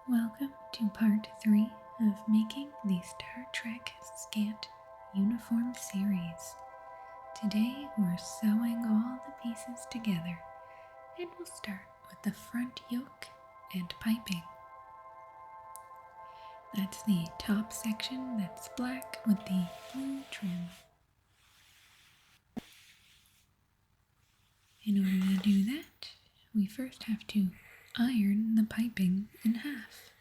Welcome to part 3 of making the Star Trek Skant uniform series. Today we're sewing all the pieces together, and we'll start with the front yoke and piping. That's the top section that's black with the blue trim. In order to do that, we first have to iron the piping in half.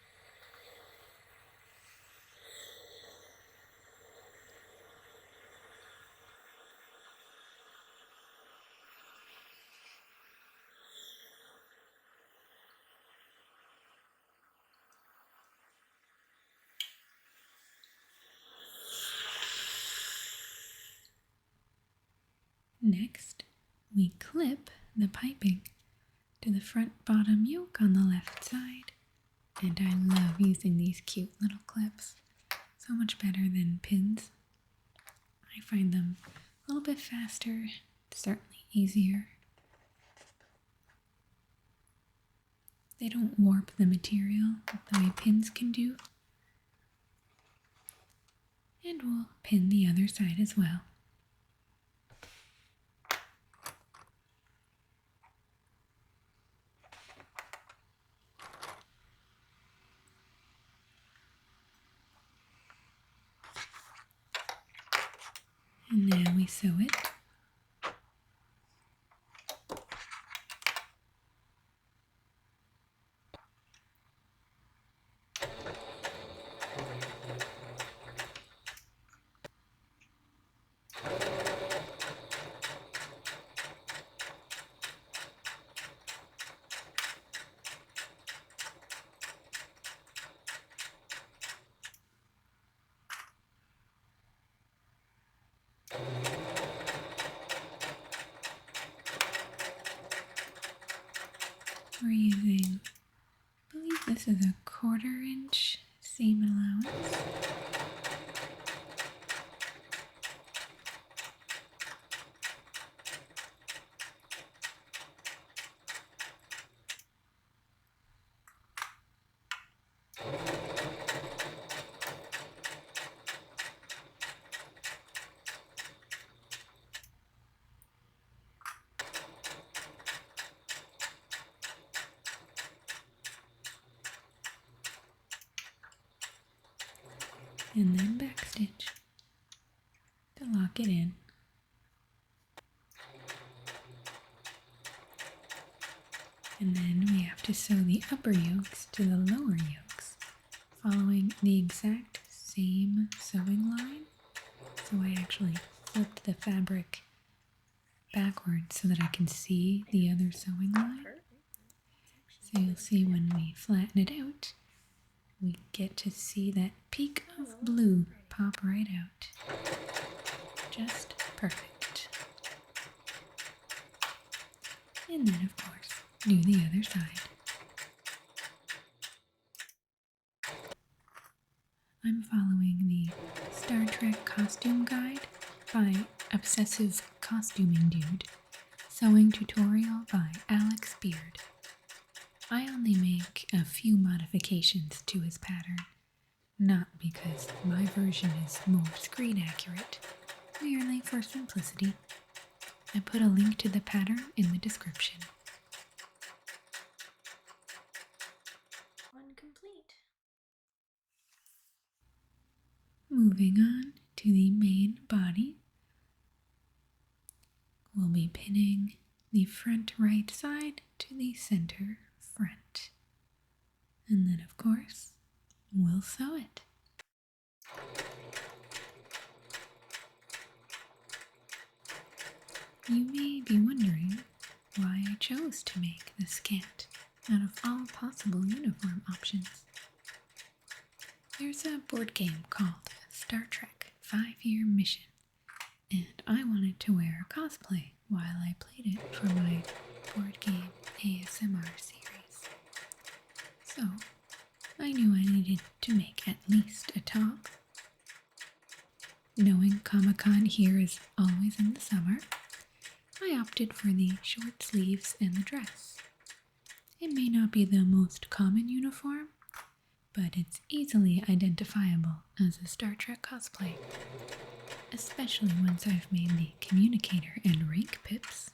Next, we clip the piping to the front bottom yoke on the left side. And I love using these cute little clips. So much better than pins. I find them a little bit faster, certainly easier. They don't warp the material the way pins can do. And we'll pin the other side as well. And now we sew it. We're using, I believe this is a 1/4 inch seam allowance. And then backstitch to lock it in. And then we have to sew the upper yolks to the lower yolks, following the exact same sewing line. So I actually flipped the fabric backwards so that I can see the other sewing line. So you'll see when we flatten it out, we get to see that peak of blue pop right out. Just perfect. And then, of course, do the other side. I'm following the Star Trek costume guide by Obsessive Costuming Dude, sewing tutorial by Alex Beard. I only make a few modifications to his pattern, not because my version is more screen accurate, merely for simplicity. I put a link to the pattern in the description. One complete. Moving on to the main body, we'll be pinning the front right side to the center front. And then, of course, we'll sew it. You may be wondering why I chose to make the Skant out of all possible uniform options. There's a board game called Star Trek 5-Year Mission, and I wanted to wear cosplay while I played it for my board game ASMR series. So, I knew I needed to make at least a top. Knowing Comic-Con here is always in the summer, I opted for the short sleeves and the dress. It may not be the most common uniform, but it's easily identifiable as a Star Trek cosplay, especially once I've made the communicator and rank pips.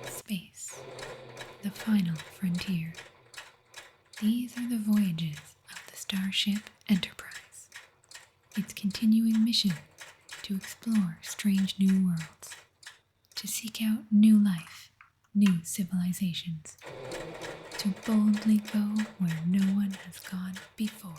Space, the final frontier. These are the voyages of the Starship Enterprise. Its continuing mission to explore strange new worlds, to seek out new life, new civilizations, to boldly go where no one has gone before.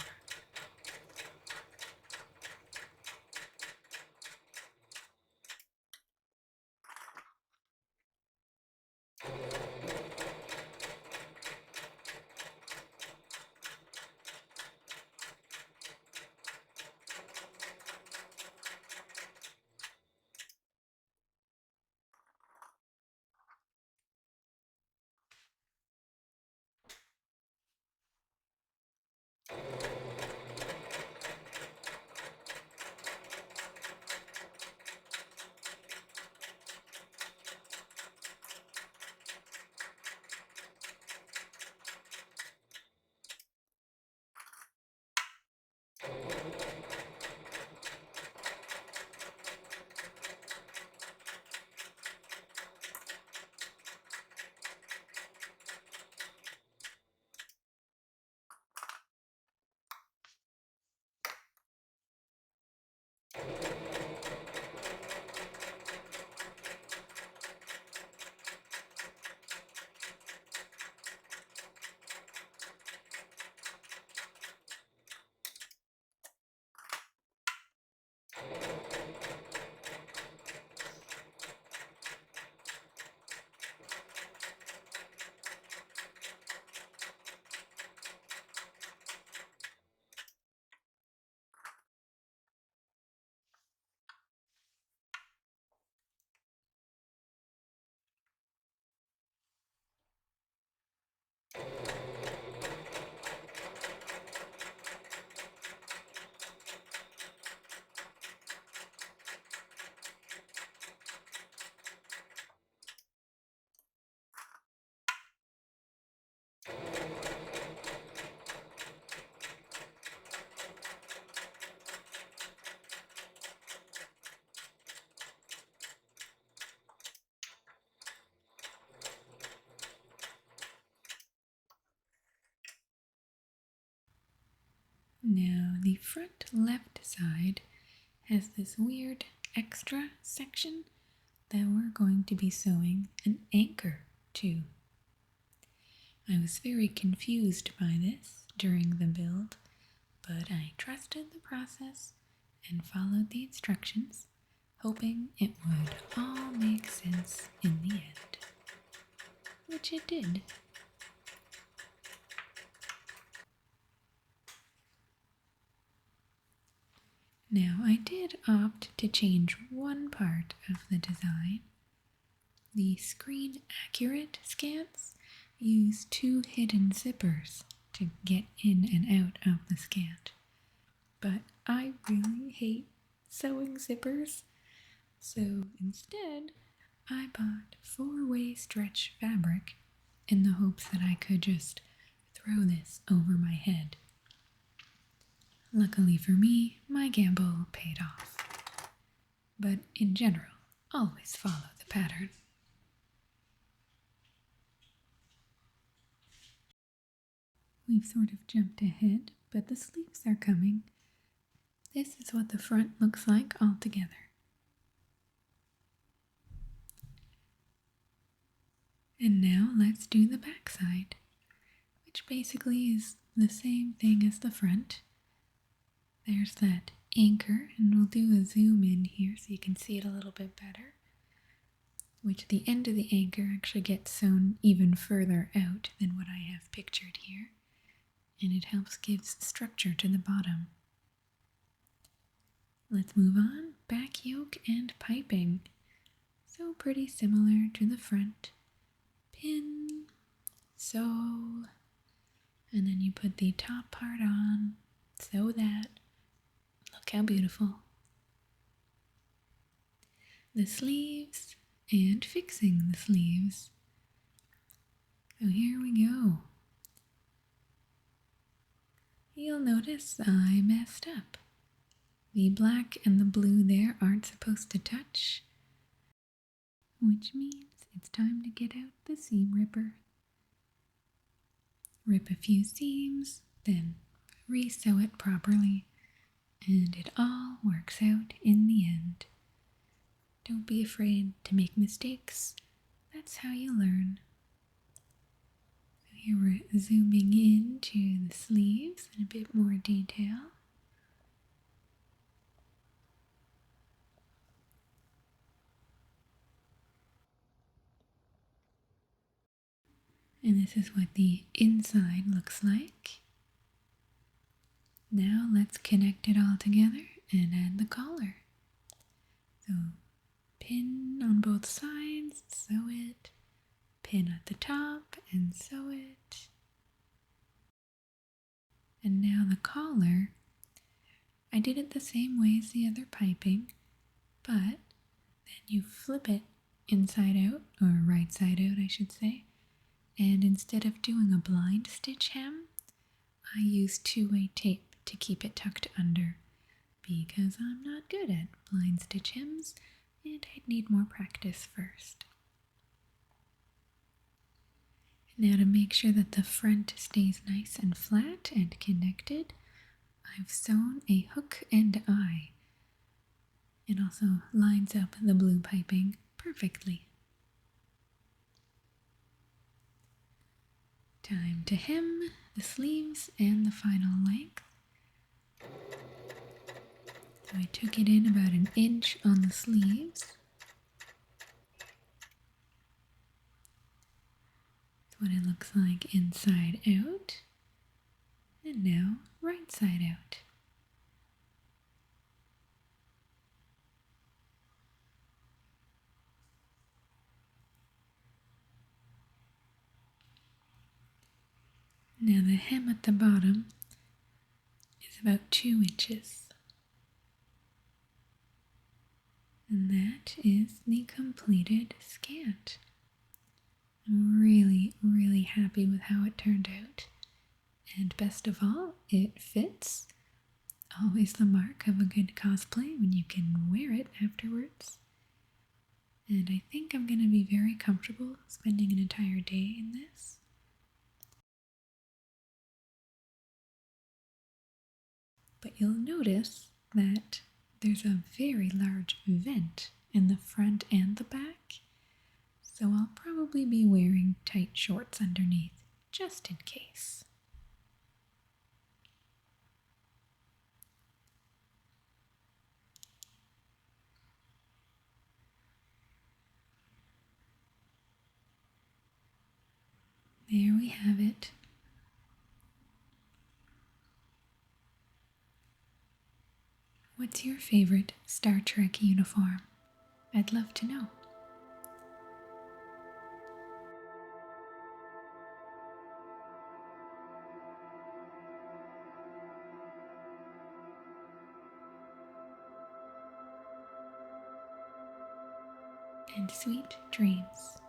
Now, the front left side has this weird extra section that we're going to be sewing an anchor to. I was very confused by this during the build, but I trusted the process and followed the instructions, hoping it would all make sense in the end. Which it did. Now, I did opt to change one part of the design. The screen accurate scants use two hidden zippers to get in and out of the scant. But I really hate sewing zippers. So instead, I bought four-way stretch fabric in the hopes that I could just throw this over my head. Luckily for me, my gamble paid off. But in general, always follow the pattern. We've sort of jumped ahead, but the sleeves are coming. This is what the front looks like all together. And now let's do the back side, which basically is the same thing as the front. There's that anchor, and we'll do a zoom in here so you can see it a little bit better, which the end of the anchor actually gets sewn even further out than what I have pictured here, and it helps give structure to the bottom. Let's move on. Back yoke and piping. So pretty similar to the front. Pin, sew, and then you put the top part on, sew that. Look how beautiful. The sleeves and fixing the sleeves. So here we go. You'll notice I messed up. The black and the blue there aren't supposed to touch, which means it's time to get out the seam ripper. Rip a few seams, then re-sew it properly, and it all works out in the end. Don't be afraid to make mistakes. That's how you learn. So here we're zooming into the sleeves in a bit more detail. And this is what the inside looks like. Now let's connect it all together and add the collar. So pin on both sides, sew it, pin at the top and sew it. And now the collar, I did it the same way as the other piping, but then you flip it inside out, or right side out I should say, and instead of doing a blind stitch hem, I use two-way tape to keep it tucked under, because I'm not good at blind stitch hems and I'd need more practice first. Now to make sure that the front stays nice and flat and connected, I've sewn a hook and eye. It also lines up the blue piping perfectly. Time to hem the sleeves and the final length. So I took it in about 1 inch on the sleeves. That's what it looks like inside out. And now right side out. Now the hem at the bottom is about 2 inches. And that is the completed skant. I'm really, really happy with how it turned out. And best of all, it fits. Always the mark of a good cosplay when you can wear it afterwards. And I think I'm going to be very comfortable spending an entire day in this. But you'll notice that there's a very large vent in the front and the back, so I'll probably be wearing tight shorts underneath, just in case. There we have it. What's your favorite Star Trek uniform? I'd love to know. and sweet dreams.